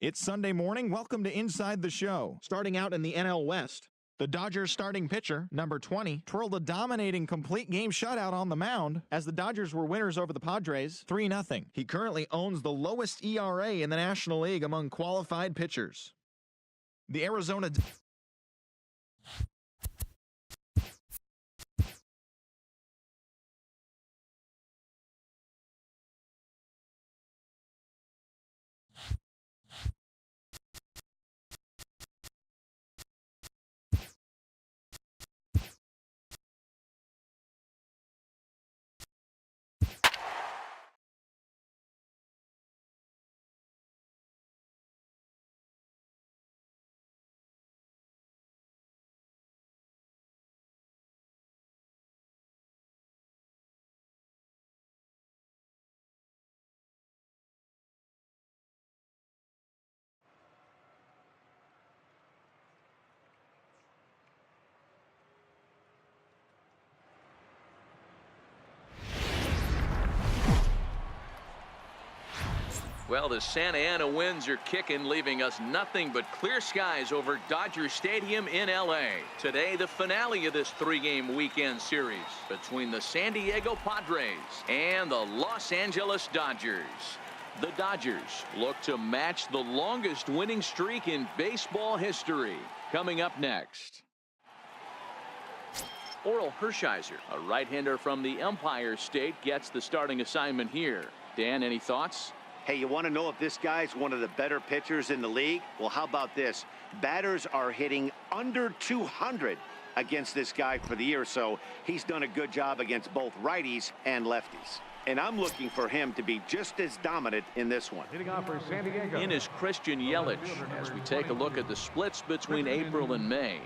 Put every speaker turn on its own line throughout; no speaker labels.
It's Sunday morning. Welcome to Inside the Show. Starting out in the NL West, the Dodgers starting pitcher, number 20, twirled a dominating complete game shutout on the mound as the Dodgers were winners over the Padres 3-0. He currently owns the lowest ERA in the National League among qualified pitchers. The Arizona
Well, the Santa Ana winds are kicking, leaving us nothing but clear skies over Dodger Stadium in L.A. Today, the finale of this three-game weekend series between the San Diego Padres and the Los Angeles Dodgers. The Dodgers look to match the longest winning streak in baseball history. Coming up next, Orel Hershiser, a right-hander from the Empire State, gets the starting assignment here. Dan, any thoughts?
Hey, you want to know if this guy's one of the better pitchers in the league? Well, how about this? Batters are hitting under 200 against this guy for the year, so he's done a good job against both righties and lefties. And I'm looking for him to be just as dominant in this one.
Hitting off for San Diego.
In is Christian Yelich as we take a look at the splits between April and May.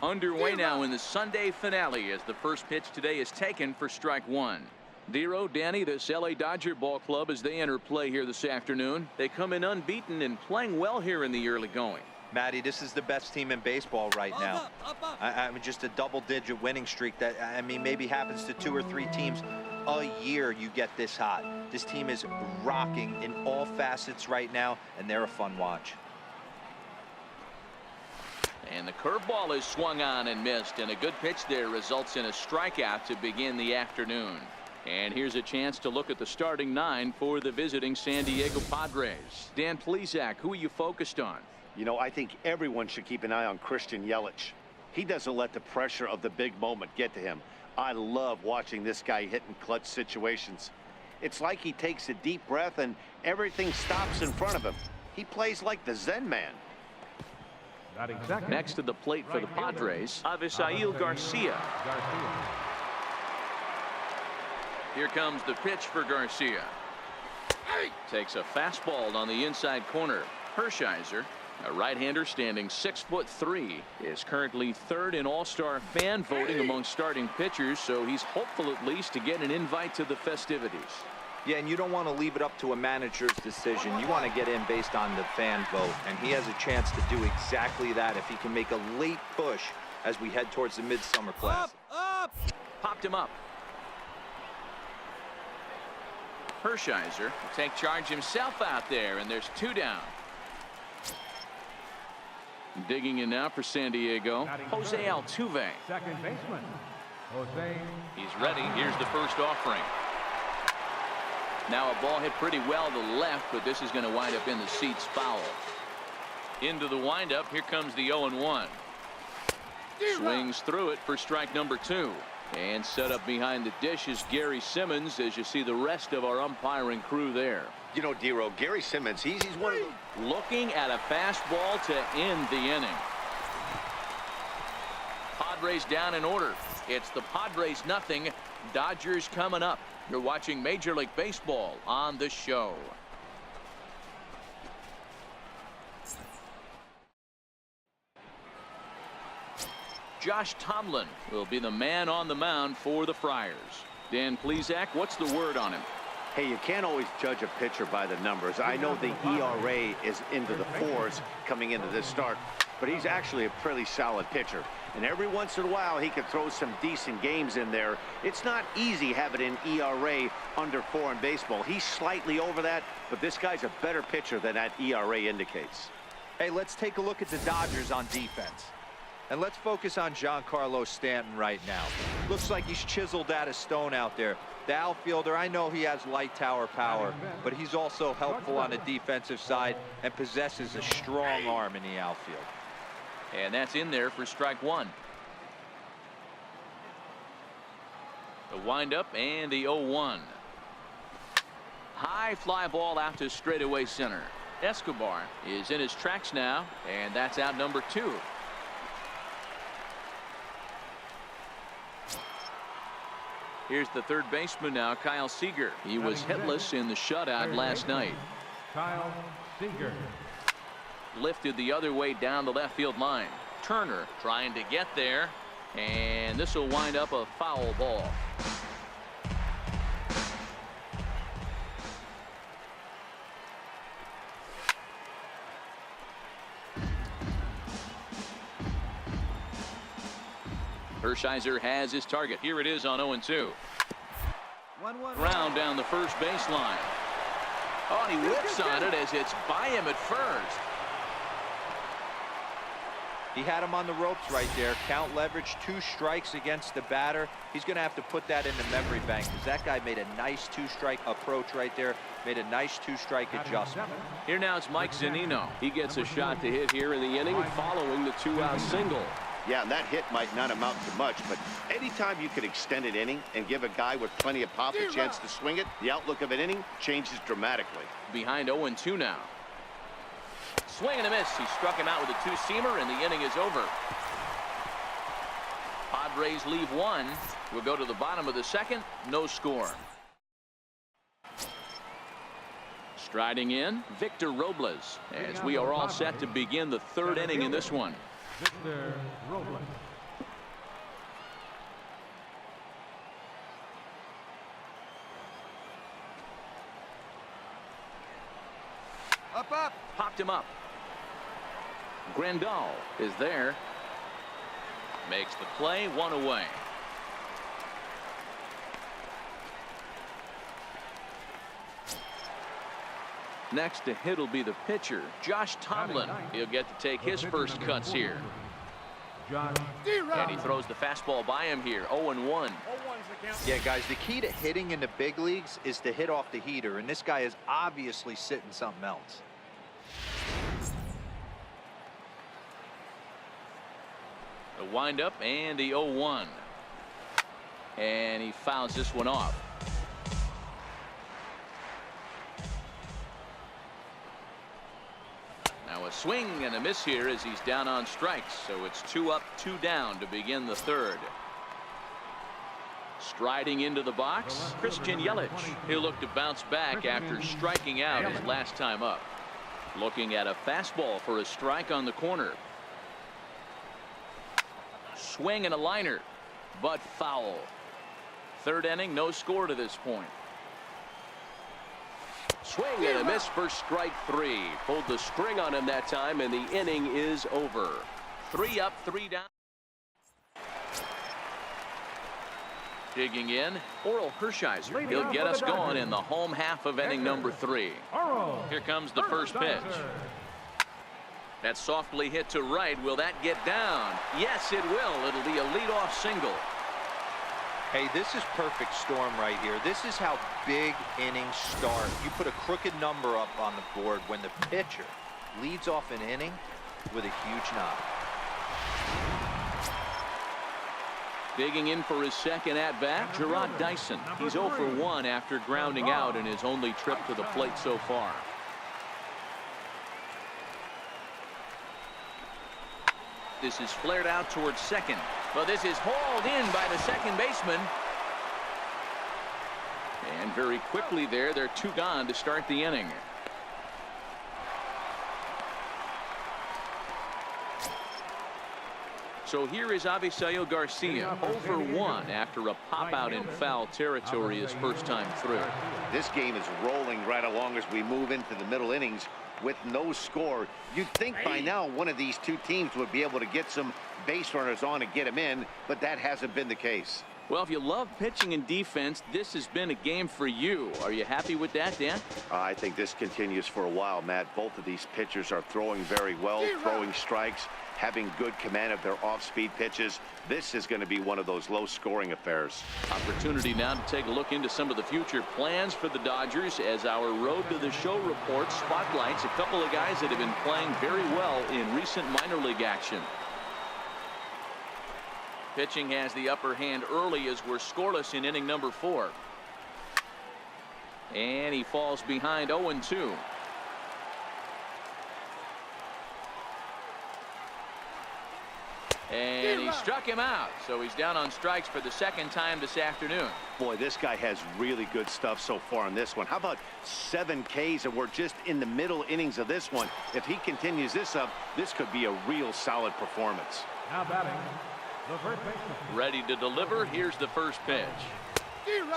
Underway now in the Sunday finale as the first pitch today is taken for strike one. Dero, Danny, this LA Dodger ball club as they enter play here this afternoon. They come in unbeaten and playing well here in the early going.
Matty, this is the best team in baseball right now. I mean, just a double-digit winning streak that, I mean, maybe happens to 2 or 3 teams a year. You get this hot. This team is rocking in all facets right now, and they're a fun watch.
And the curveball is swung on and missed, and a good pitch there results in a strikeout to begin the afternoon. And here's a chance to look at the starting 9 for the visiting San Diego Padres. Dan Plesac, who are you focused on?
You know, I think everyone should keep an eye on Christian Yelich. He doesn't let the pressure of the big moment get to him. I love watching this guy hit in clutch situations. It's like he takes a deep breath and everything stops in front of him. He plays like the Zen man.
Next to the plate for the Padres, Avisail Garcia. Here comes the pitch for Garcia. Takes a fastball on the inside corner. Hershiser, a right-hander standing 6'3", is currently third in all-star fan voting among starting pitchers, so he's hopeful at least to get an invite to the festivities.
Yeah, and you don't want to leave it up to a manager's decision. You want to get in based on the fan vote, and he has a chance to do exactly that if he can make a late push as we head towards the midsummer class.
Up! Popped him up. Hershiser will take charge himself out there, and there's 2 down. Digging in now for San Diego, Jose Altuve.
Second baseman, Jose.
He's ready. Here's the first offering. Now a ball hit pretty well to the left, but this is going to wind up in the seats foul. Into the windup. Here comes the 0-1. Swings through it for strike number 2. And set up behind the dish is Gary Simmons as you see the rest of our umpiring crew there.
You know, Dero, Gary Simmons, he's one of the...
Looking at a fastball to end the inning. Padres down in order. It's the Padres nothing. Dodgers coming up. You're watching Major League Baseball on the show. Josh Tomlin will be the man on the mound for the Friars. Dan Plesac, what's the word on him?
Hey, you can't always judge a pitcher by the numbers. I know the ERA is into the 4s coming into this start, but he's actually a pretty solid pitcher. And every once in a while, he can throw some decent games in there. It's not easy having an ERA under 4 in baseball. He's slightly over that, but this guy's a better pitcher than that ERA indicates.
Hey, let's take a look at the Dodgers on defense. And let's focus on Giancarlo Stanton right now. Looks like he's chiseled out of stone out there. The outfielder, I know he has light tower power, but he's also helpful on the defensive side and possesses a strong arm in the outfield.
And that's in there for strike one. The windup and the 0-1. High fly ball out to straightaway center. Escobar is in his tracks now, and that's out number 2. Here's the third baseman now, Kyle Seager. He was hitless in the shutout last night.
Kyle Seager.
Lifted the other way down the left field line. Turner trying to get there, and this will wind up a foul ball. Hershiser has his target. Here it is on 0-2. Ground down the first baseline. Oh, and he whips on it as it's by him at first.
He had him on the ropes right there. Count leverage, 2 strikes against the batter. He's going to have to put that in the memory bank because that guy made a nice 2-strike approach right there. Made a nice 2-strike adjustment.
Here now it's Mike Zunino. He gets a shot to hit here in the inning following the 2-out single.
Yeah, and that hit might not amount to much, but anytime you can extend an inning and give a guy with plenty of pop a chance to swing it, the outlook of an inning changes dramatically.
Behind 0-2 now. Swing and a miss. He struck him out with a 2-seamer, and the inning is over. Padres leave 1. We'll go to the bottom of the second. No score. Striding in, Victor Robles, as we are all set to begin the third inning in this one.
Victor Robles.
Up. Popped him up. Grandal is there. Makes the play, 1 away. Next to hit will be the pitcher, Josh Tomlin. He'll get to take his first cuts here. And he throws the fastball by him here, 0-1.
Yeah, guys, the key to hitting in the big leagues is to hit off the heater, and this guy is obviously sitting something else.
The windup and the 0-1. And he fouls this one off. Now a swing and a miss here as he's down on strikes. So it's 2 up, 2 down to begin the third. Striding into the box, Christian Yelich. He'll look to bounce back after striking out his last time up. Looking at a fastball for a strike on the corner. Swing and a liner, but foul. Third inning, no score to this point. Swing and a miss for strike 3. Pulled the string on him that time, and the inning is over. 3 up, 3 down. Digging in, Oral Hershiser. He'll get us going in the home half of inning number 3. Here comes the first pitch. That's softly hit to right. Will that get down? Yes, it will. It'll be a leadoff single.
Hey, this is perfect storm right here. This is how big innings start. You put a crooked number up on the board when the pitcher leads off an inning with a huge knock.
Digging in for his second at-bat, Gerard Dyson. He's 0 for 1 after grounding out in his only trip to the plate so far. This is flared out towards second. Well, this is hauled in by the second baseman. And very quickly there, they're 2 gone to start the inning. So here is Avisail Garcia, 0 for 1 after a pop-out in foul territory his first time through.
This game is rolling right along as we move into the middle innings. with no score. You'd think by now one of these two teams would be able to get some base runners on and get them in, but that hasn't been the case.
Well, if you love pitching and defense, this has been a game for you. Are you happy with that, Dan?
I think this continues for a while, Matt. Both of these pitchers are throwing very well, throwing strikes, having good command of their off-speed pitches. This is going to be one of those low-scoring affairs.
Opportunity now to take a look into some of the future plans for the Dodgers as our Road to the Show report spotlights a couple of guys that have been playing very well in recent minor league action. Pitching has the upper hand early as we're scoreless in inning number 4. And he falls behind 0-2. And he struck him out, so he's down on strikes for the second time this afternoon.
Boy, this guy has really good stuff so far on this one. How about 7 Ks, and we're just in the middle innings of this one. If he continues this up, this could be a real solid performance.
Now batting, the first baseman.
Ready to deliver. Here's the first pitch.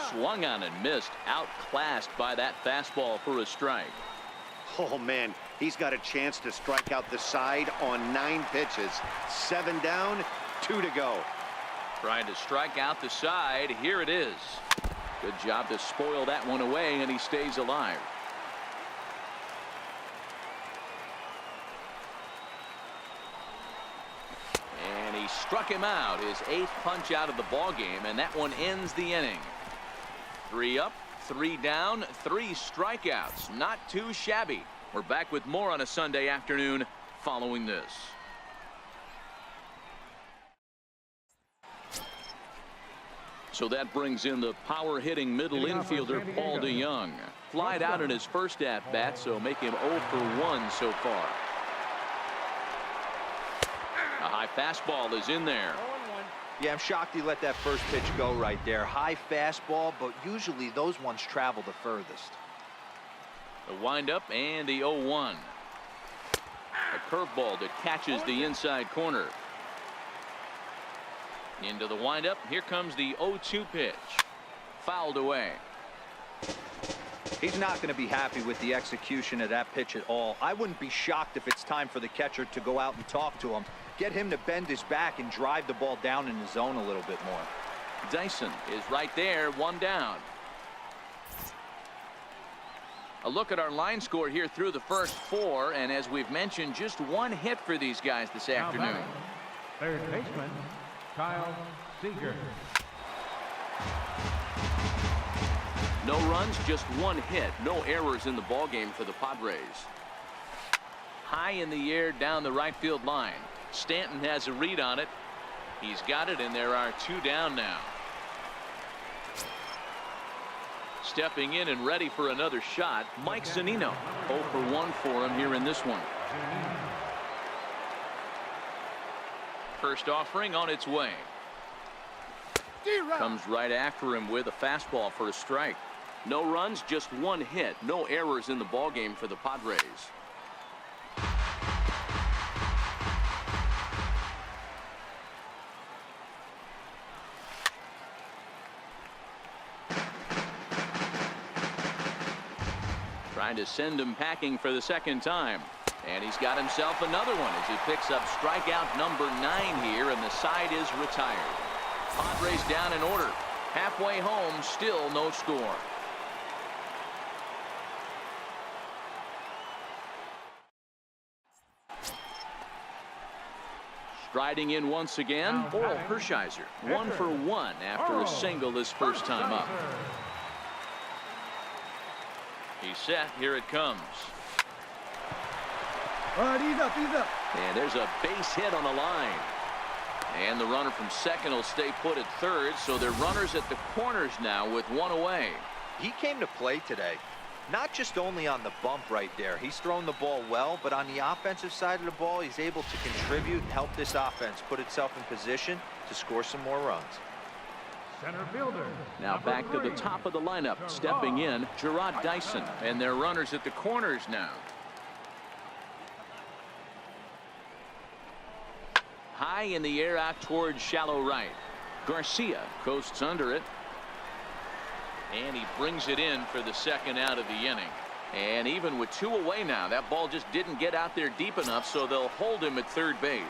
Swung on and missed. Outclassed by that fastball for a strike.
Oh, man, he's got a chance to strike out the side on 9 pitches. 7 down, 2 to go.
Trying to strike out the side. Here it is. Good job to spoil that one away, and he stays alive. And he struck him out, his 8th punch out of the ball game, and that one ends the inning. 3 up, 3 down, 3 strikeouts. Not too shabby. We're back with more on a Sunday afternoon following this. So that brings in the power-hitting middle infielder Paul DeYoung. Flied out in his first at-bat, so make him 0 for 1 so far. A high fastball is in there.
Yeah, I'm shocked he let that first pitch go right there. High fastball, but usually those ones travel the furthest.
The windup and the 0-1. A curveball that catches the inside corner. Into the windup. Here comes the 0-2 pitch. Fouled away.
He's not going to be happy with the execution of that pitch at all. I wouldn't be shocked if it's time for the catcher to go out and talk to him. Get him to bend his back and drive the ball down in the zone a little bit more.
Dyson is right there, 1 down. A look at our line score here through the first 4, and as we've mentioned, just 1 hit for these guys this afternoon.
Third baseman, Kyle Seager.
No runs, just 1 hit. No errors in the ballgame for the Padres. High in the air down the right field line. Stanton has a read on it. He's got it, and there are 2 down now. Stepping in and ready for another shot, Mike Zunino. 0 for 1 for him here in this one. First offering on its way. Comes right after him with a fastball for a strike. No runs, just 1 hit. No errors in the ballgame for the Padres. Trying to send him packing for the second time. And he's got himself another one as he picks up strikeout number 9 here, and the side is retired. Padres down in order. Halfway home, still no score. Striding in once again, Oral Hershiser. 1 for 1 after a single his first time up. He's set. Here it comes.
All right, ease up, ease up.
And there's a base hit on the line. And the runner from second will stay put at third, so they're runners at the corners now with 1 away.
He came to play today. Not just only on the bump right there. He's thrown the ball well, but on the offensive side of the ball, he's able to contribute and help this offense put itself in position to score some more runs.
Center fielder.
Now back to the top of the lineup. Stepping in, Gerard Dyson. And they're runners at the corners now. High in the air out towards shallow right. Garcia coasts under it. And he brings it in for the second out of the inning. And even with 2 away now, that ball just didn't get out there deep enough, so they'll hold him at third base.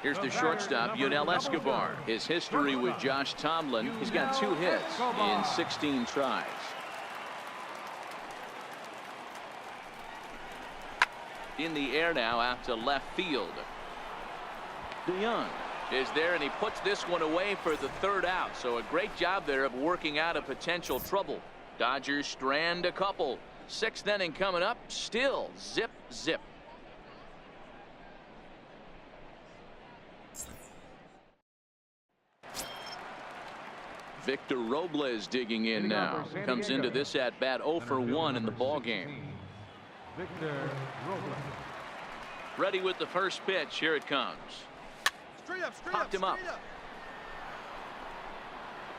Here's the shortstop, Yunel Escobar. His history with Josh Tomlin, he's got 2 hits in 16 tries. In the air now out to left field. DeYoung is there, and he puts this one away for the 3rd out. So a great job there of working out a potential trouble. Dodgers strand a couple. 6th inning coming up. Still zip, zip. Victor Robles digging in now. Comes into this at bat 0 for 1 in the ball game.
Victor Robles.
Ready with the first pitch. Here it comes. Popped him up.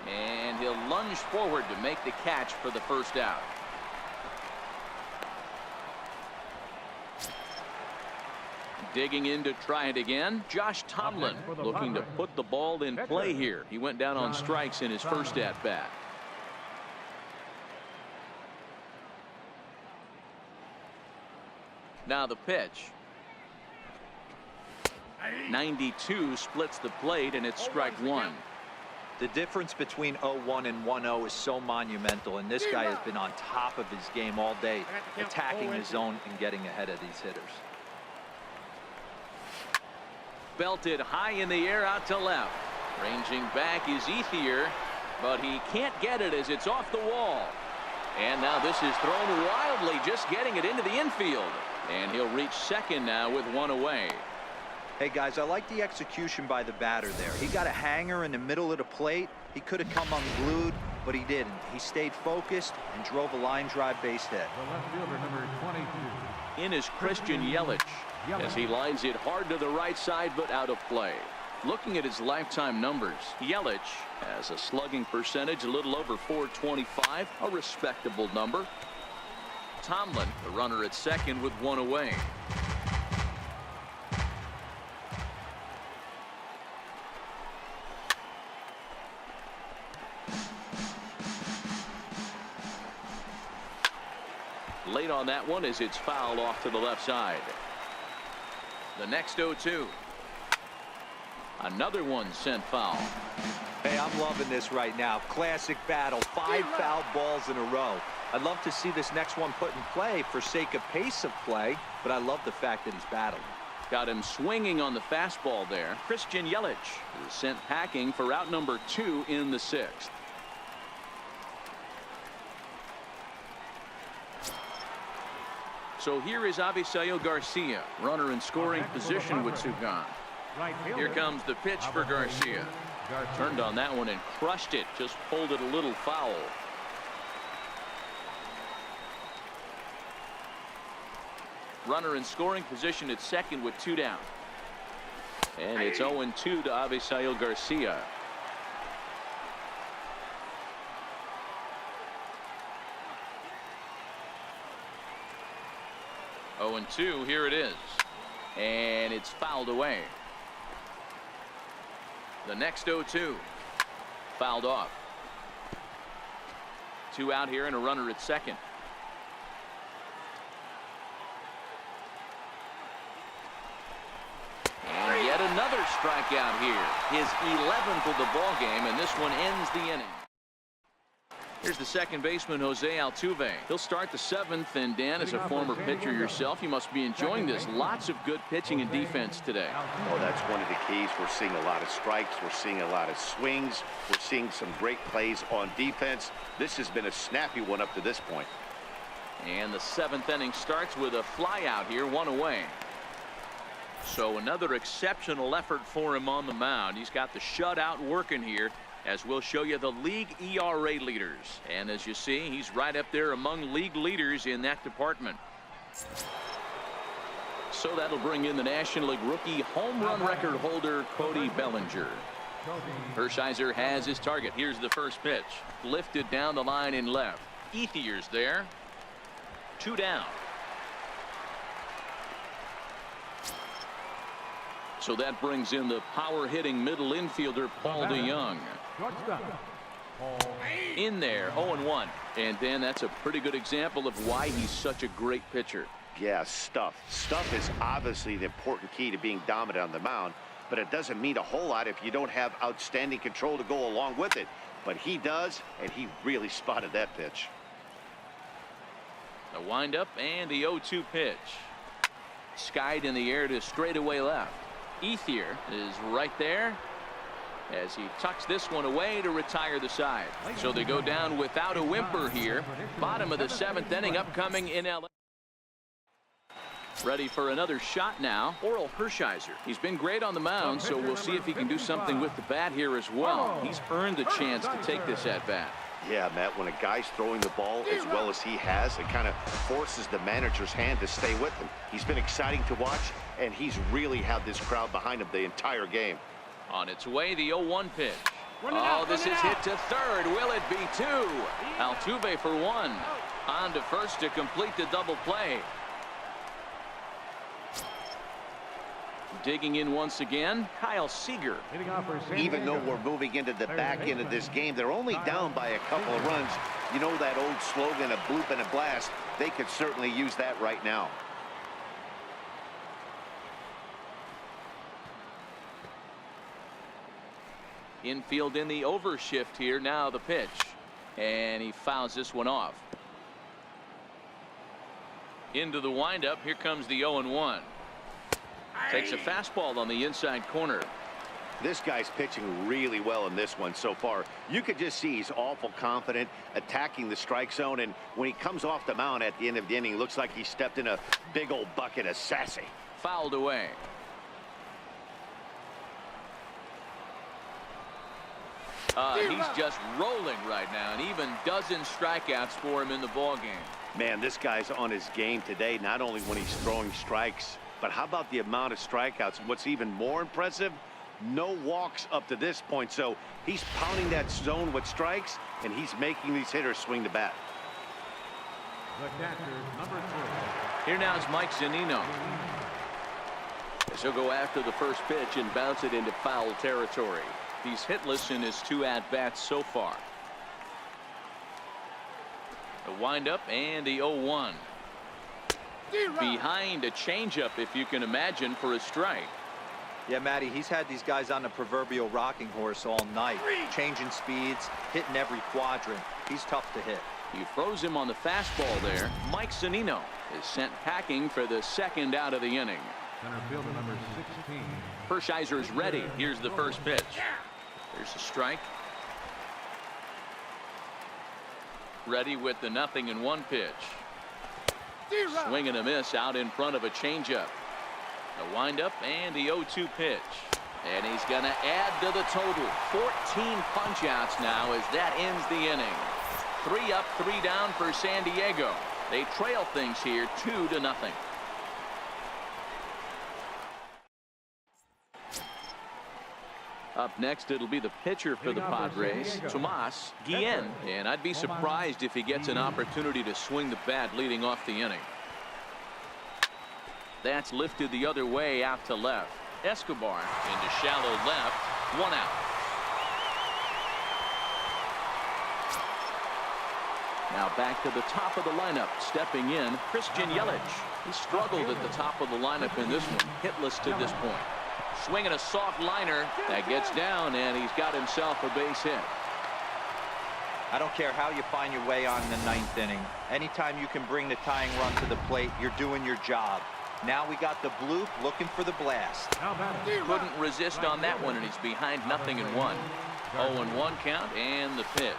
And he'll lunge forward to make the catch for the 1st out. Digging in to try it again. Josh Tomlin looking to put the ball in play here. He went down on strikes in his first at bat. Now the pitch. 92 splits the plate, and it's strike 1.
The difference between 0-1 and 1-0 is so monumental, and this guy has been on top of his game all day, attacking the zone and getting ahead of these hitters.
Belted high in the air out to left. Ranging back is Ethier, but he can't get it as it's off the wall. And now this is thrown wildly, just getting it into the infield. And he'll reach second now with 1 away.
Hey guys, I like the execution by the batter there. He got a hanger in the middle of the plate. He could have come unglued, but he didn't. He stayed focused and drove a line drive base hit.
The left fielder, number 22.
In is Christian Yelich as he lines it hard to the right side, but out of play. Looking at his lifetime numbers, Yelich has a slugging percentage a little over .425, a respectable number. Tomlin, the runner at second with 1 away. Late on that one as it's fouled off to the left side. The next 0-2. Another one sent foul.
Hey, I'm loving this right now. Classic battle. 5 foul balls in a row. I'd love to see this next one put in play for sake of pace of play, but I love the fact that he's battling.
Got him swinging on the fastball there. Christian Yelich is sent packing for out number 2 in the 6th. So here is Avisail Garcia, runner in scoring position with 2 gone. Here comes the pitch for Garcia. Turned on that one and crushed it. Just pulled it a little foul. Runner in scoring position at second with 2 down. And it's 0-2 to Avisail Garcia. Oh, and 2, here it is. And it's fouled away. The next 0-2. Fouled off. 2 out here and a runner at second. And yet another strikeout here. His 11th of the ball game, and this one ends the inning. Here's the second baseman, Jose Altuve. He'll start the 7th, and Dan, as a former pitcher yourself, you must be enjoying this. Lots of good pitching and defense today.
Oh, that's one of the keys. We're seeing a lot of strikes. We're seeing a lot of swings. We're seeing some great plays on defense. This has been a snappy one up to this point.
And the 7th inning starts with a fly out here, 1 away. So another exceptional effort for him on the mound. He's got the shutout working here, as we'll show you the league ERA leaders. And as you see, he's right up there among league leaders in that department. So that'll bring in the National League rookie home run record holder Cody Bellinger. Hershiser has his target. Here's the first pitch. Lifted down the line in left. Ethier's there. 2 down. So that brings in the power hitting middle infielder Paul DeYoung. In there, 0-1. And Dan, that's a pretty good example of why he's such a great pitcher.
Yeah, stuff. Stuff is obviously the important key to being dominant on the mound, but it doesn't mean a whole lot if you don't have outstanding control to go along with it. But he does, and he really spotted that pitch.
The windup and the 0-2 pitch. Skied in the air to straightaway left. Ethier is right there as he tucks this one away to retire the side. So they go down without a whimper here. Bottom of the 7th inning upcoming in LA. Ready for another shot now, Oral Hershiser. He's been great on the mound, so we'll see if he can do something with the bat here as well. He's earned the chance to take this at bat.
Yeah, Matt, when a guy's throwing the ball as well as he has, it kind of forces the manager's hand to stay with him. He's been exciting to watch, and he's really had this crowd behind him the entire game.
On its way, the 0-1 pitch. Oh, this is hit to third. Will it be 2? Altuve for 1. On to first to complete the double play. Digging in once again, Kyle Seager.
Even though we're moving into the back end of this game, they're only down by a couple of runs. You know that old slogan, a bloop and a blast. They could certainly use that right now.
Infield in the overshift here. Now the pitch. And he fouls this one off. Into the windup. Here comes the 0-1. Takes a fastball on the inside corner.
This guy's pitching really well in this one so far. You could just see he's awful confident, attacking the strike zone, and when he comes off the mound at the end of the inning, looks like he stepped in a big old bucket of sassy.
Fouled away. He's just rolling right now, and even dozen strikeouts for him in the ballgame.
Man, this guy's on his game today, not only when he's throwing strikes, but how about the amount of strikeouts? And what's even more impressive, no walks up to this point. So he's pounding that zone with strikes, and he's making these hitters swing the bat.
The catcher, number 3.
Here now is Mike Zunino. He'll go after the first pitch and bounce it into foul territory. He's hitless in his 2 at-bats so far. The windup and the 0-1. Behind a changeup, if you can imagine, for a strike.
Yeah, Matty, he's had these guys on the proverbial rocking horse all night, changing speeds, hitting every quadrant. He's tough to hit.
He throws him on the fastball there. Mike Zunino is sent packing for the 2nd out of the inning.
Center fielder number 16.
Hershiser's ready. Here's the first pitch. There's a strike. Ready with the 0-1 pitch. Swing and a miss out in front of a changeup. The windup and the 0-2 pitch. And he's going to add to the total. 14 punch-outs now as that ends the inning. 3 up, 3 down for San Diego. They trail things here 2-0. Up next, it'll be the pitcher for the Padres, Tomas Guillen. And I'd be surprised if he gets an opportunity to swing the bat leading off the inning. That's lifted the other way out to left. Escobar into shallow left. 1 out. Now back to the top of the lineup. Stepping in, Christian Yelich. He struggled at the top of the lineup in this one. Hitless to this point. Swinging a soft liner that gets down, and he's got himself a base hit.
I don't care how you find your way on in the 9th inning. Anytime you can bring the tying run to the plate, you're doing your job. Now we got the bloop looking for the blast.
Couldn't resist on that one, and he's behind 0-1. 0-1 count, and the pitch.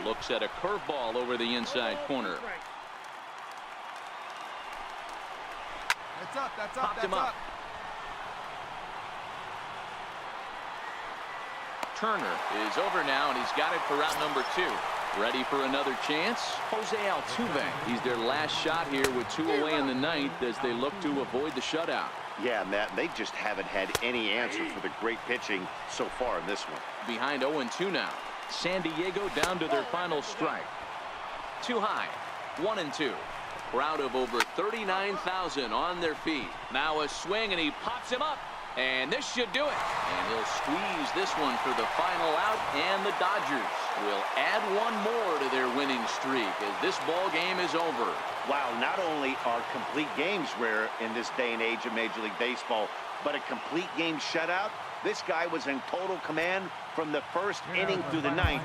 Looks at a curveball over the inside corner. Popped him up. Turner is over now, and he's got it for out number 2. Ready for another chance? Jose Altuve. He's their last shot here with 2 away in the 9th as they look to avoid the shutout.
Yeah, Matt, they just haven't had any answer for the great pitching so far in this one.
Behind 0-2 now. San Diego down to their final strike. Too high. 1-2. Crowd of over 39,000 on their feet. Now a swing, and he pops him up. And this should do it. And he'll squeeze this one for the final out, and the Dodgers will add one more to their winning streak as this ball game is over.
Wow, not only are complete games rare in this day and age of Major League Baseball, but a complete game shutout. This guy was in total command from the first inning through the ninth.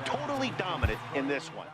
Totally dominant in this one.